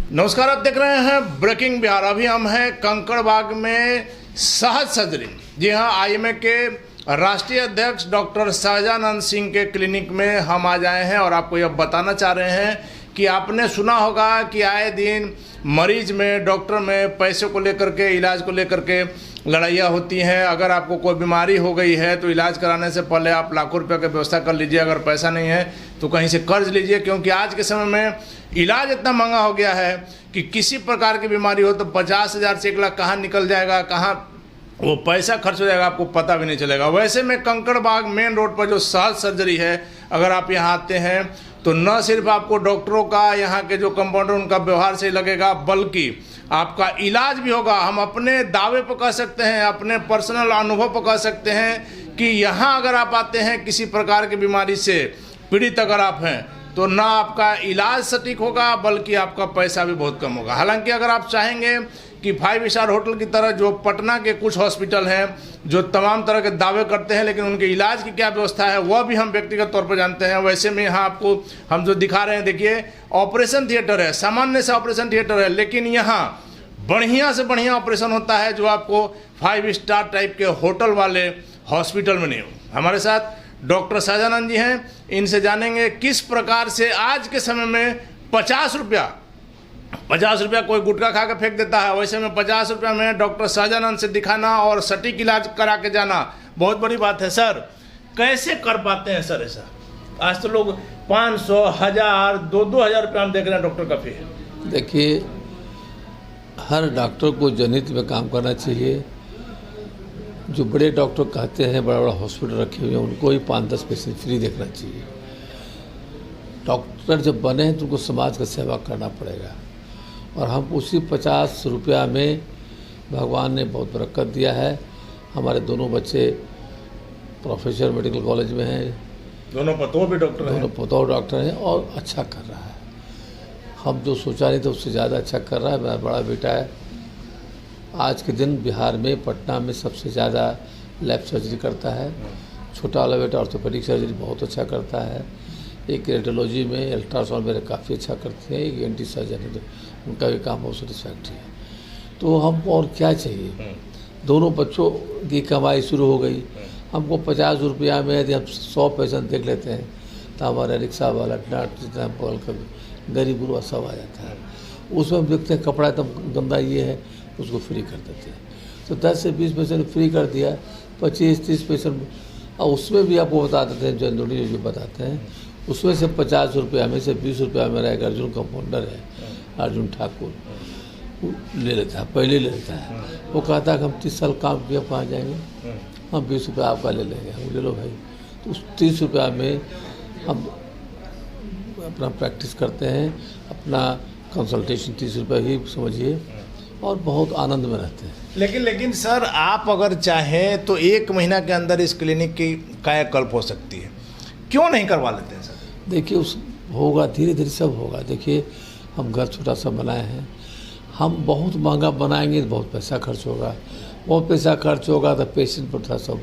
नमस्कार, आप देख रहे हैं ब्रेकिंग बिहार। अभी हम हैं कंकड़बाग में सहज सर्जरी। जी हाँ, आईएमए के राष्ट्रीय अध्यक्ष डॉक्टर सहजानंद सिंह के क्लिनिक में हम आज आए हैं और आपको यह बताना चाह रहे हैं कि आपने सुना होगा कि आए दिन मरीज में, डॉक्टर में पैसे को लेकर के, इलाज को लेकर के लड़ाइयाँ होती हैं। अगर आपको कोई बीमारी हो गई है तो इलाज कराने से पहले आप लाखों रुपये की व्यवस्था कर लीजिए। अगर पैसा नहीं है तो कहीं से कर्ज लीजिए, क्योंकि आज के समय में इलाज इतना महंगा हो गया है कि किसी प्रकार की बीमारी हो तो 50,000 से 1 लाख कहाँ निकल जाएगा, कहाँ वो पैसा खर्च हो जाएगा, आपको पता भी नहीं चलेगा। वैसे में कंकड़बाग मेन रोड पर जो सहज सर्जरी है, अगर आप यहाँ आते हैं तो न सिर्फ आपको डॉक्टरों का, यहाँ के जो कंपाउंडर उनका व्यवहार सही लगेगा, बल्कि आपका इलाज भी होगा। हम अपने दावे पर कह सकते हैं, अपने पर्सनल अनुभव पर कह सकते हैं कि यहाँ अगर आप आते हैं किसी प्रकार की बीमारी से पीड़ित अगर आप हैं तो ना आपका इलाज सटीक होगा, बल्कि आपका पैसा भी बहुत कम होगा। हालांकि अगर आप चाहेंगे कि 5 स्टार होटल की तरह जो पटना के कुछ हॉस्पिटल हैं जो तमाम तरह के दावे करते हैं, लेकिन उनके इलाज की क्या व्यवस्था है वह भी हम व्यक्तिगत तौर पर जानते हैं। वैसे में यहाँ आपको हम जो दिखा रहे हैं, देखिए ऑपरेशन थिएटर है, सामान्य से ऑपरेशन थिएटर है, लेकिन यहाँ बढ़िया से बढ़िया ऑपरेशन होता है जो आपको 5 स्टार टाइप के होटल वाले हॉस्पिटल में नहीं हो। हमारे साथ डॉक्टर सहजानंद जी हैं, इनसे जानेंगे किस प्रकार से आज के समय में 50 रुपया कोई गुटखा खा के फेंक देता है, वैसे में 50 रुपया में डॉक्टर सहजानंद से दिखाना और सटीक इलाज करा के जाना बहुत बड़ी बात है। सर, कैसे कर पाते हैं सर ऐसा? आज तो लोग 500, 1000, 2-2 रुपया हम देख रहे हैं डॉक्टर का फी। देखिए, हर डॉक्टर को जनहित में काम करना चाहिए। जो बड़े डॉक्टर कहते हैं, बड़ा बड़ा हॉस्पिटल रखे हुए हैं, उनको ही 5-10 पैसे फ्री देखना चाहिए। डॉक्टर जब बने हैं तो उनको समाज का सेवा करना पड़ेगा, और हम उसी 50 रुपया में भगवान ने बहुत बरकत दिया है। हमारे दोनों बच्चे प्रोफेसर मेडिकल कॉलेज में हैं, दोनों पतोह भी डॉक्टर हैं, दोनों पतोह डॉक्टर हैं और अच्छा कर रहा है। हम जो सोचा नहीं था उससे ज़्यादा अच्छा कर रहा है। मेरा बड़ा बेटा है, आज के दिन बिहार में पटना में सबसे ज़्यादा लैब सर्जरी करता है। छोटा वाला बेटा ऑर्थोपेडिक सर्जरी बहुत अच्छा करता है। एक रेडियोलॉजी में, अल्ट्रासाउंड मेरे काफ़ी अच्छा करते हैं। एक एंटी सर्जन है, उनका भी काम बहुत सेटिस्फैक्ट्री है। तो हमको और क्या चाहिए? दोनों बच्चों की कमाई शुरू हो गई। हमको 50 रुपया में यदि हम 100 पेशेंट देख लेते हैं तो हमारा रिक्शा वाला, टेम्पल का गरीब गुरुआ सब आ जाता है। उसमें हम देखते हैं कपड़ा एकदम गंदा ये है, उसको फ्री कर देते हैं। तो 10 से 20 पेशेंट फ्री कर दिया, 25-30 पेशेंट, और उसमें भी आपको बता देते हैं, जनरली जो बताते हैं उसमें से 50 रुपया में से 20 रुपया मेरा एक अर्जुन कंपाउंडर है, अर्जुन ठाकुर, ले लेता है, पहले ले लेता है। वो कहता है कि हम 30 साल काम किया, कहाँ जाएंगे, हम 20 रुपया आपका ले लेंगे। हम ले लो भाई। तो उस 30 रुपया में हम अपना प्रैक्टिस करते हैं, अपना कंसल्टेशन 30 रुपये ही समझिए, और बहुत आनंद में रहते हैं। लेकिन सर, आप अगर चाहें तो 1 महीना के अंदर इस क्लिनिक की कायाकल्प हो सकती है, क्यों नहीं करवा लेते हैं सर? देखिए, उस होगा, धीरे धीरे सब होगा। देखिए, हम घर छोटा सा बनाए हैं, हम बहुत महंगा बनाएंगे तो बहुत पैसा खर्च होगा। बहुत पैसा खर्च होगा तो पेशेंट पर थोड़ा सा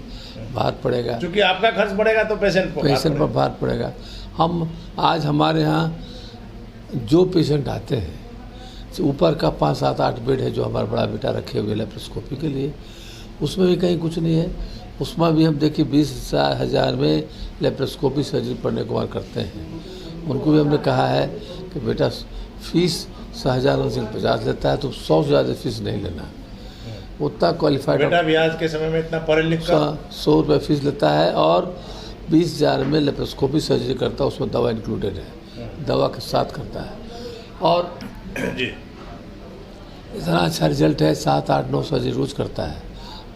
भार पड़ेगा, क्योंकि आपका खर्च बढ़ेगा तो पेशेंट पर भार पड़ेगा। हम आज हमारे यहाँ जो पेशेंट आते हैं, ऊपर का 5, 7, 8 बेड है जो हमारा बड़ा बेटा रखे हुए लेप्रोस्कोपी के लिए, उसमें भी कहीं कुछ नहीं है। उसमें भी हम देखिए 20,000 में लेप्रोस्कोपी सर्जरी पढ़ने को करते हैं। उनको भी हमने कहा है कि बेटा फीस सहजानंद सिंह 50 लेता है तो 100 से ज़्यादा फीस नहीं लेना। उतना क्वालिफाइड बेटा भी आज के समय में इतना पढ़े लिखा 100 रुपये फीस लेता है, और 20,000 में लेप्रोस्कोपी सर्जरी करता है, उसमें दवा इंक्लूडेड है, दवा के साथ करता है। और जी, इतना अच्छा रिजल्ट है, 7, 8, 9 सर्जरी रोज करता है,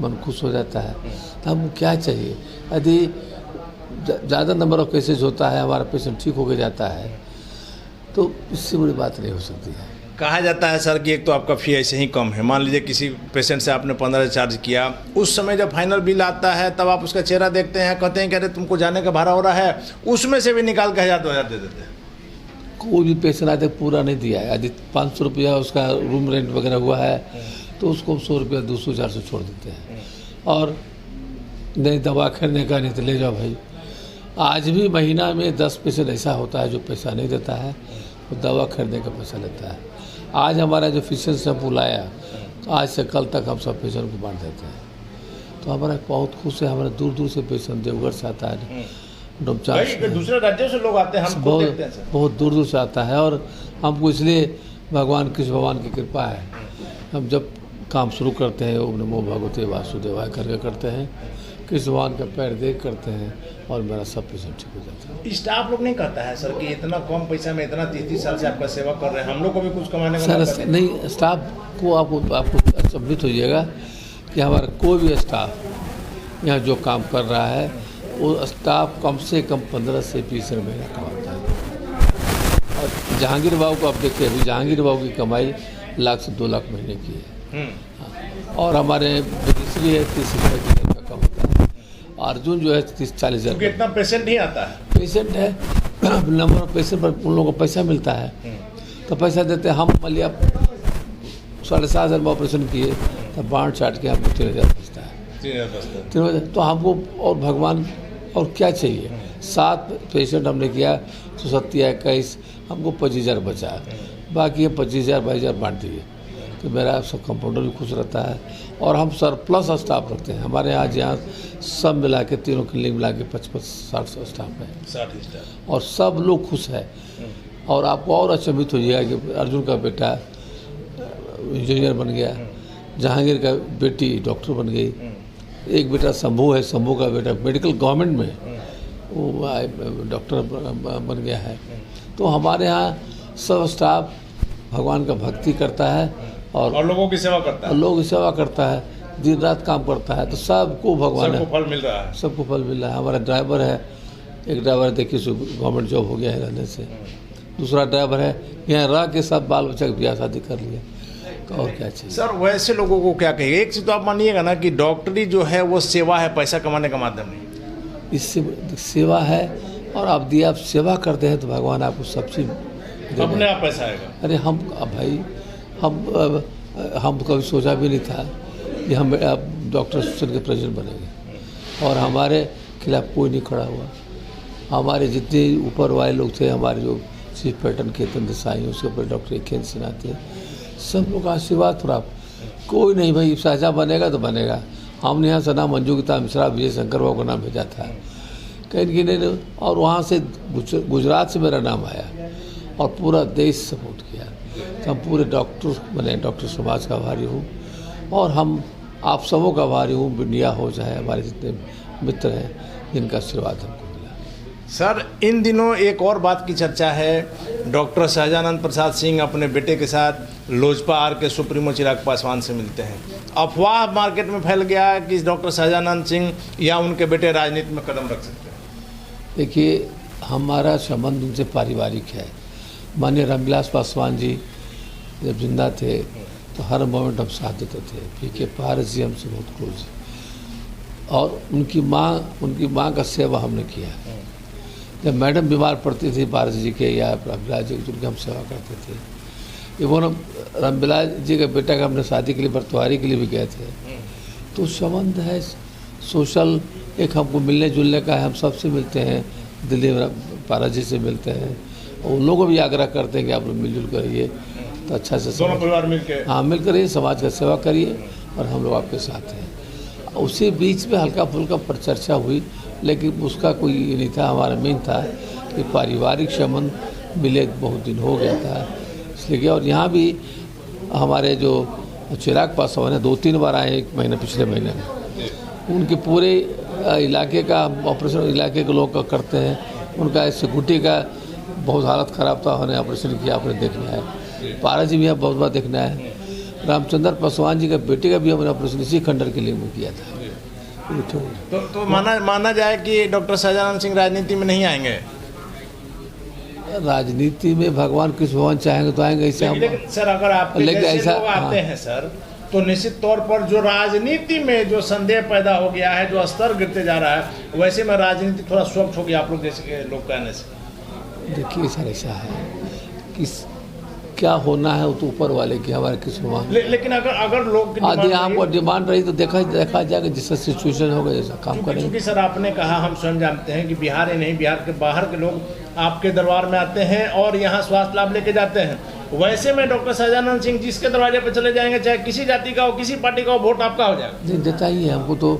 मन खुश हो जाता है। तो हमको क्या चाहिए? यदि ज़्यादा नंबर ऑफ केसेज होता है, हमारा पेशेंट ठीक होकर जाता है, तो इससे बड़ी बात नहीं हो सकती है। कहा जाता है सर कि एक तो आपका फ़ी ऐसे ही कम है। मान लीजिए किसी पेशेंट से आपने 15 चार्ज किया, उस समय जब फाइनल बिल आता है तब आप उसका चेहरा देखते हैं, कहते हैं कि अरे तुमको जाने का भाड़ा हो रहा है, उसमें से भी निकाल के 1000-2000 दे देते हैं। कोई भी पेशेंट आते पूरा नहीं दिया है, यदि 500 रुपया उसका रूम रेंट वगैरह हुआ है तो उसको 100 रुपया 200-400 छोड़ देते हैं। और नहीं दवा खरीदने का नहीं तो ले जाओ भाई। आज भी महीना में 10 पेशेंट ऐसा होता है जो पैसा नहीं देता है, वो दवा खरीदने का पैसा लेता है। आज हमारा जो फिशेंस से पुल आया, तो आज से कल तक हम सब पेशेंट को बांट देते हैं। तो हमारा बहुत खुश है, हमारे दूर दूर से पेशेंट देवघर से आता है, डोमचांच से, दूसरे राज्यों से लोग आते हैं, हम खुद देखते हैं सर। बहुत दूर दूर से आता है। और हमको इसलिए भगवान कृष्ण भगवान की कृपा है, हम जब काम शुरू करते हैं ओम नमो भगवते वासुदेवाय करके करते हैं, कृष्ण भगवान का पैर देख करते हैं और मेरा सब पेशेंट ठीक हो जाता है। स्टाफ लोग नहीं कहता है सर कि इतना कम पैसा में इतना 30 साल से आपका सेवा कर रहे हैं, हम लोग को भी कुछ कमाने का मौका सर दें। नहीं, स्टाफ को आपको सबमिट होइएगा कि हमारा कोई भी स्टाफ यहाँ जो काम कर रहा है, वो स्टाफ कम से कम 15 से 20 महीना कमाता है। और जहांगीर बाबू को आप देखिए, अभी जहांगीर बाबू की कमाई 1 लाख से 2 लाख महीने की है। और हमारे विदेशी है 30 रुपये का कम होता है। अर्जुन जो है 30-40 हज़ार। इतना पेशेंट ही आता है, पेशेंट है, नंबर ऑफ पेशेंट पर उन लोगों को पैसा मिलता है, तो पैसा देते हैं। हम मान लिया 7,500 में ऑपरेशन किए, तो बांट चाट के हमको 3,000 बचता है। 3,000 तो हमको और भगवान और क्या चाहिए। 7 पेशेंट हमने किया, 127-21, हमको 25,000 बचा, बाकी हम 25,000-22,000 बांट दिए। तो मेरा सब कंपाउंडर भी खुश रहता है और हम सरप्लस स्टाफ रखते हैं। हमारे यहाँ सब मिला के, तीनों क्लिनिक मिला के 55-60 स्टाफ है, 60 स्टाफ, और सब लोग खुश है। और आपको और अचंभित हो जाएगा कि अर्जुन का बेटा इंजीनियर बन गया, जहांगीर का बेटी डॉक्टर बन गई, एक बेटा शंभू है, शंभू का बेटा मेडिकल गवर्नमेंट में वो डॉक्टर बन गया है। तो हमारे यहाँ सब स्टाफ भगवान का भक्ति करता है और लोगों की सेवा करता है, लोगों की सेवा करता है, दिन रात काम करता है। तो सबको भगवान सबको फल मिल रहा है, सबको फल मिल रहा है। हमारा ड्राइवर है, एक ड्राइवर देखिए गवर्नमेंट जॉब हो गया है रहने से, दूसरा ड्राइवर है यहाँ रह के सब बाल बच्चा ब्याह शादी कर लिया, तो और क्या चाहिए। सर वैसे लोगों को क्या कहिए, एक चीज़ तो आप मानिएगा ना कि डॉक्टरी जो है वो सेवा है, पैसा कमाने का माध्यम नहीं। इससे सेवा है, और आप दिए आप सेवा करते हैं तो भगवान आपको सब चीज़ अपने आप पैसा आएगा। अरे हम अब भाई हम कभी सोचा भी नहीं था कि हम डॉक्टर एसोसिएशन के प्रेसिडेंट बनेंगे, और हमारे खिलाफ कोई नहीं खड़ा हुआ। हमारे जितने ऊपर वाले लोग थे, हमारे जो चीफ पैटर्न केतन देसाई, उसके ऊपर डॉक्टर एकेन सिन्हा थे, सब लोग आशीर्वाद प्राप्त। कोई नहीं भाई साझा बनेगा तो बनेगा। हमने यहाँ से नाम मंजू गीता मिश्रा, विजय शंकर बाबू का नाम भेजा था कहीं कि नहीं, और वहाँ से गुजरात से मेरा नाम आया और पूरा देश सपोर्ट किया। तो हम पूरे डॉक्टर बने, डॉक्टर समाज का आभारी हूँ, और हम आप सबों का आभारी हूँ, इंडिया हो चाहे हमारे जितने मित्र हैं जिनका आशीर्वाद हमको मिला। सर इन दिनों एक और बात की चर्चा है, डॉक्टर सहजानंद प्रसाद सिंह अपने बेटे के साथ लोजपा आर के सुप्रीमो चिराग पासवान से मिलते हैं। अफवाह मार्केट में फैल गया कि डॉक्टर सहजानंद सिंह या उनके बेटे राजनीति में कदम रख सकते हैं। देखिए, हमारा संबंध उनसे पारिवारिक है। माननीय रामविलास पासवान जी जब जिंदा थे तो हर मोमेंट हम साथ देते थे। पीके पारस जी हमसे बहुत क्लोज है, और उनकी माँ का सेवा हमने किया है। जब मैडम बीमार पड़ती थी पारस जी के या रामविलास जी की, उनकी हम सेवा करते थे। इवन रामविलास जी के बेटा का हमने शादी के लिए बरतवारी के लिए भी गए थे। तो संबंध है सोशल, एक हमको मिलने जुलने का है, हम सबसे मिलते हैं, दिल्ली में पारस जी से मिलते हैं, और उन लोगों को भी आग्रह करते हैं कि आप लोग मिलजुल करिए, तो अच्छा से दोनों परिवार मिलकर, हाँ मिलकर रहिए, समाज का सेवा करिए, और हम लोग आपके साथ हैं। उसी बीच में हल्का फुल्का परिचर्चा हुई, लेकिन उसका कोई ये नहीं था। हमारा मेन था कि पारिवारिक संबंध मिले, बहुत दिन हो गया था इसलिए। और यहाँ भी हमारे जो चिराग पासवान है 2-3 बार आए, 1 महीने पिछले महीने में, उनके पूरे इलाके का ऑपरेशन इलाके के लोग का करते हैं। उनका सिक्योरिटी का बहुत हालत ख़राब था, उन्होंने ऑपरेशन किया, आपने देखना है। पारस जी भी बहुत बार देखना है। रामचंद्र पासवान जी का बेटे का भी हमने ऑपरेशन इसी खंडर के लिए में किया था। तो माना जाए कि डॉक्टर सहजानंद सिंह राजनीति में नहीं आएंगे। राजनीति में भगवान कृष्ण भगवान चाहेंगे तो आएंगे, ऐसे हम। लेकिन सर अगर आपके जैसे लोग आते हैं सर, तो निश्चित तौर पर जो राजनीति में जो संदेह पैदा हो गया है, जो स्तर गिरते जा रहा है, वैसे में राजनीति थोड़ा स्वच्छ होगी आप लोग जैसे के लोग कहने से। देखिए सर, ऐसा है कि क्या होना है वो तो ऊपर वाले की, हमारे किस मान। लेकिन अगर लोग की आदि डिमांड हमको रही- डिमांड रही तो देखा जाएगा, जैसा सिचुएशन होगा जैसा काम करेंगे। क्योंकि सर आपने कहा, हम स्वयं जानते हैं कि बिहार ही नहीं, बिहार के बाहर के लोग आपके दरबार में आते हैं और यहाँ स्वास्थ्य लाभ लेके जाते हैं। वैसे में डॉक्टर सहजानंद सिंह जिसके दरवाजे पर चले जाएंगे, चाहे किसी जाति का हो, किसी पार्टी का हो, वोट आपका हो जाएगा। नहीं देता ही है हमको तो।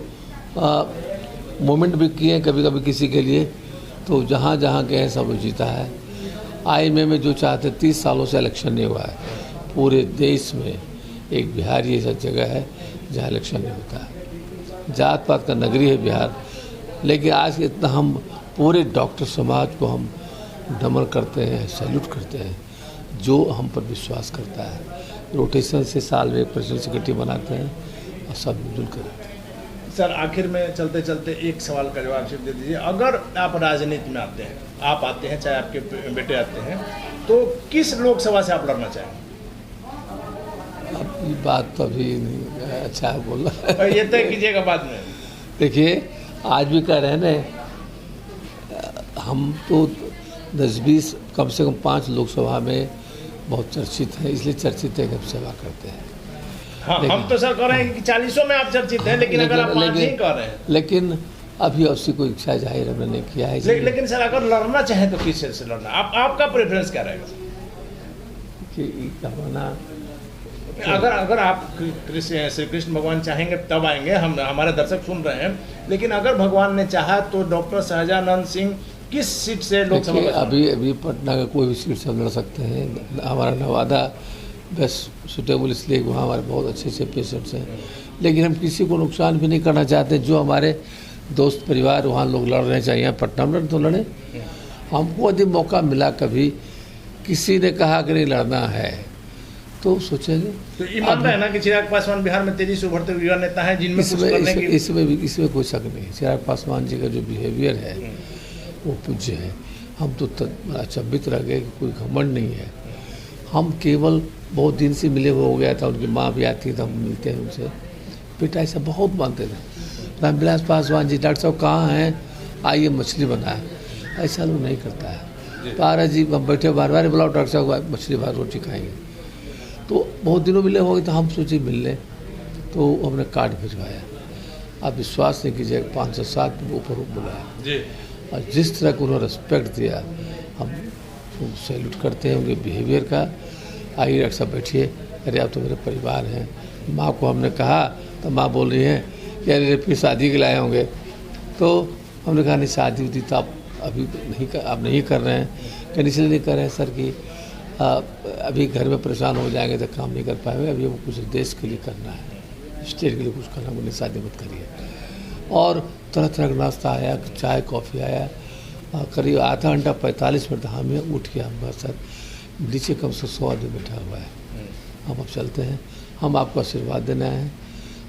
मूवमेंट भी किए हैं कभी कभी किसी के लिए, तो जहाँ जहाँ गए हैं सब जीता है। IMA में जो चाहते, 30 सालों से इलेक्शन नहीं हुआ है पूरे देश में। एक बिहार ही ऐसा जगह है जहाँ इलेक्शन नहीं होता है। जात पात का नगरी है बिहार, लेकिन आज इतना हम पूरे डॉक्टर समाज को हम नमन करते हैं, सैल्यूट करते हैं, जो हम पर विश्वास करता है। रोटेशन से साल में एक प्रेसिडेंट सेक्रेटरी बनाते हैं और सब मिलजुल कर। सर आखिर में चलते चलते एक सवाल का जवाब सिर्फ दे दीजिए। अगर आप राजनीति में आते हैं, आप आते हैं चाहे आपके बेटे आते हैं, तो किस लोकसभा से आप लड़ना चाहेंगे? अब ये बात तो अभी नहीं अच्छा है बोलना। और ये तय कीजिएगा बाद में। देखिए आज भी कह रहे हैं ना, हम तो 10-20 कम से कम 5 लोकसभा में बहुत चर्चित हैं, इसलिए चर्चित है कि हम सेवा करते हैं। हाँ, हम तो सर कह रहे हैं कि 40 में आप चर्चित हैं, लेकिन अगर आप 5 नहीं कह रहे हैं। लेकिन अभी उसकी कोई इच्छा जाहिर हमने नहीं किया है। लेकिन सर अगर लड़ना चाहें तो किस से लड़ना? आपका प्रेफरेंस क्या रहेगा? कि हमारा अगर आप श्री कृष्ण भगवान चाहेंगे तब आएंगे, हम हमारे दर्शक सुन रहे हैं। लेकिन अगर भगवान ने चाहा तो डॉक्टर सहजानंद सिंह किस सीट से लोकसभा में? अभी पटना का कोई भी सीट से हम लड़ सकते हैं। हमारा नवादा बेस्ट सुटेबल इसलिए वहाँ हमारे बहुत अच्छे अच्छे पेशेंट्स हैं, लेकिन हम किसी को नुकसान भी नहीं करना चाहते। जो हमारे दोस्त परिवार वहाँ लोग लड़ रहे चाहिए, पटना में तो लड़े। हमको यदि मौका मिला, कभी किसी ने कहा कि नहीं लड़ना है तो सोचेंगे। तो ये मानता है ना कि चिराग पासवान बिहार में तेजी से उभरते हुए युवा नेता है, जिनमें कुछ करने की इसमें कोई शक नहीं। चिराग पासवान जी का जो बिहेवियर है वो पूज्य है। हम तो अचंभित रह गए कि कोई घमंड नहीं है। हम केवल बहुत दिन से मिले हुए हो गया था, उनकी माँ भी आती तो हम मिलते हैं उनसे। बेटा ऐसा बहुत मानते थे। रामविलास पासवान जी, डॉक्टर साहब कहाँ हैं, आइए मछली बनाए। ऐसा लोग नहीं करता है। पारस जी हम बैठे बार बार बुलाओ डॉक्टर साहब, मछली बार रोटी खाएंगे। तो बहुत दिनों मिले हो गए तो हम सोचे मिल लें, तो हमने कार्ड भिजवाया। आप विश्वास नहीं कीजिए, 507 ऊपर बुलाया जी। और जिस तरह को उन्होंने रिस्पेक्ट दिया, हम सैल्यूट करते हैं उनके बिहेवियर का। आइए डॉक्टर साहब बैठिए। अरे आप तो मेरे परिवार हैं। माँ को हमने कहा तो माँ बोल रही हैं कि अरे फिर शादी के लाए होंगे। तो हमने कहा नहीं, शादी उदी तो आप अभी नहीं कर रहे हैं। कहने इसलिए नहीं कर रहे हैं सर कि अभी घर में परेशान हो जाएंगे तो काम नहीं कर पाएंगे। अभी वो कुछ देश के लिए करना है, स्टेट के लिए कुछ करना, बोले शादी मत करिए। और तरह तरह का नाश्ता आया, चाय कॉफ़ी आया। करीब आधा घंटा 45 मिनट हमें उठ के हमारे साथ नीचे कम से 100 आदमी बैठा हुआ है। हम अब चलते हैं, हम आपको आशीर्वाद देना है।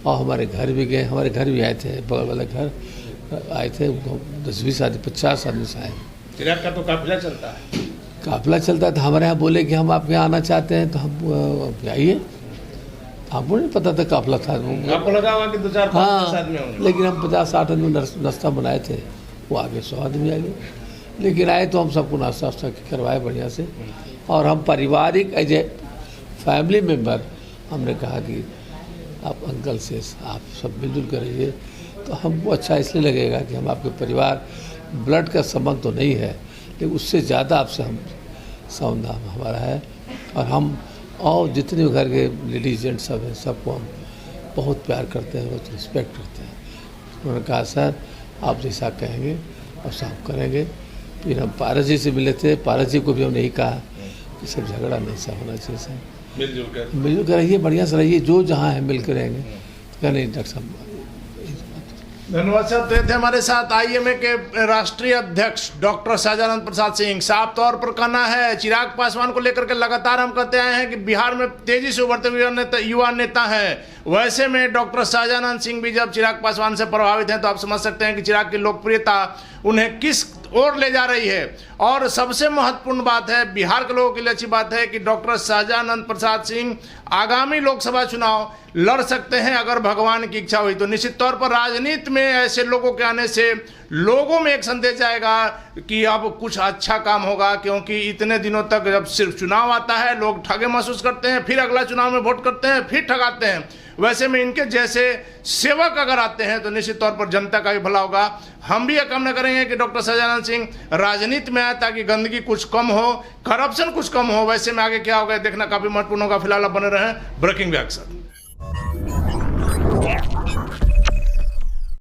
और हमारे घर भी गए, हमारे घर भी आए थे, बगल वाले घर आए थे, 10-20 आदमी 50 आदमी से आए। चिराग का तो काफिला चलता है। काफिला चलता था। हमारे यहाँ बोले कि हम आपके यहाँ आना चाहते हैं, तो हम आइए। हमको नहीं पता था काफिला था। आपको लगा होगा कि 2-4-5 आदमी होंगे। लेकिन हम 50-60 आदमी नाश्ता बनाए थे, वो आगे 100 आदमी आ गए। लेकिन आए तो हम सबको नाश्ता वास्ता करवाए बढ़िया से। और हम पारिवारिक एज ए फैमिली मेम्बर हमने कहा कि आप अंकल से आप सब मिलजुल कर रहिए, तो हमको अच्छा इसलिए लगेगा कि हम आपके परिवार, ब्लड का संबंध तो नहीं है, लेकिन उससे ज़्यादा आपसे हम संबंध हमारा है। और हम और जितने भी घर के लेडीज जेंट्स सब हैं, सबको हम बहुत प्यार करते हैं, बहुत रिस्पेक्ट करते हैं। उन्होंने कहा सर आप जैसा कहेंगे और सब करेंगे। फिर हम पारस जी से मिले थे, पारस जी को भी हमने यही कहा कि सब झगड़ा नहीं सा होना चाहिए सर, मिलजुल कर रहिए, बढ़िया से रहिए, जो जहाँ है मिल कर रहेंगे। क्या नहीं डॉक्टर साहब। धन्यवाद सर। तो ये थे हमारे साथ IMA के राष्ट्रीय अध्यक्ष डॉक्टर सहजानंद प्रसाद सिंह। साफ तौर पर कहना है, चिराग पासवान को लेकर के लगातार हम कहते आए हैं कि बिहार में तेजी से उभरते हुए युवा नेता हैं। वैसे में डॉक्टर सहजानंद सिंह भी जब चिराग पासवान से प्रभावित हैं, तो आप समझ सकते हैं कि चिराग की लोकप्रियता उन्हें किस ओर ले जा रही है। और सबसे महत्वपूर्ण बात है, बिहार के लोगों के लिए अच्छी बात है कि डॉक्टर सहजानंद प्रसाद सिंह आगामी लोकसभा चुनाव लड़ सकते हैं। अगर भगवान की इच्छा हुई तो निश्चित तौर पर राजनीति में ऐसे लोगों के आने से लोगों में एक संदेश जाएगा कि अब कुछ अच्छा काम होगा, क्योंकि इतने दिनों तक जब सिर्फ चुनाव आता है लोग ठगे महसूस करते हैं, फिर अगला चुनाव में वोट करते हैं, फिर ठगाते हैं। वैसे में इनके जैसे सेवक अगर आते हैं तो निश्चित तौर पर जनता का भी भला होगा। हम भी यह कामना करेंगे कि डॉक्टर सहजानंद सिंह राजनीति में आए ताकि गंदगी कुछ कम हो, करप्शन कुछ कम हो। वैसे में आगे क्या होगा देखना काफी महत्वपूर्ण होगा। फिलहाल आप बने रहें ब्रेकिंग के साथ।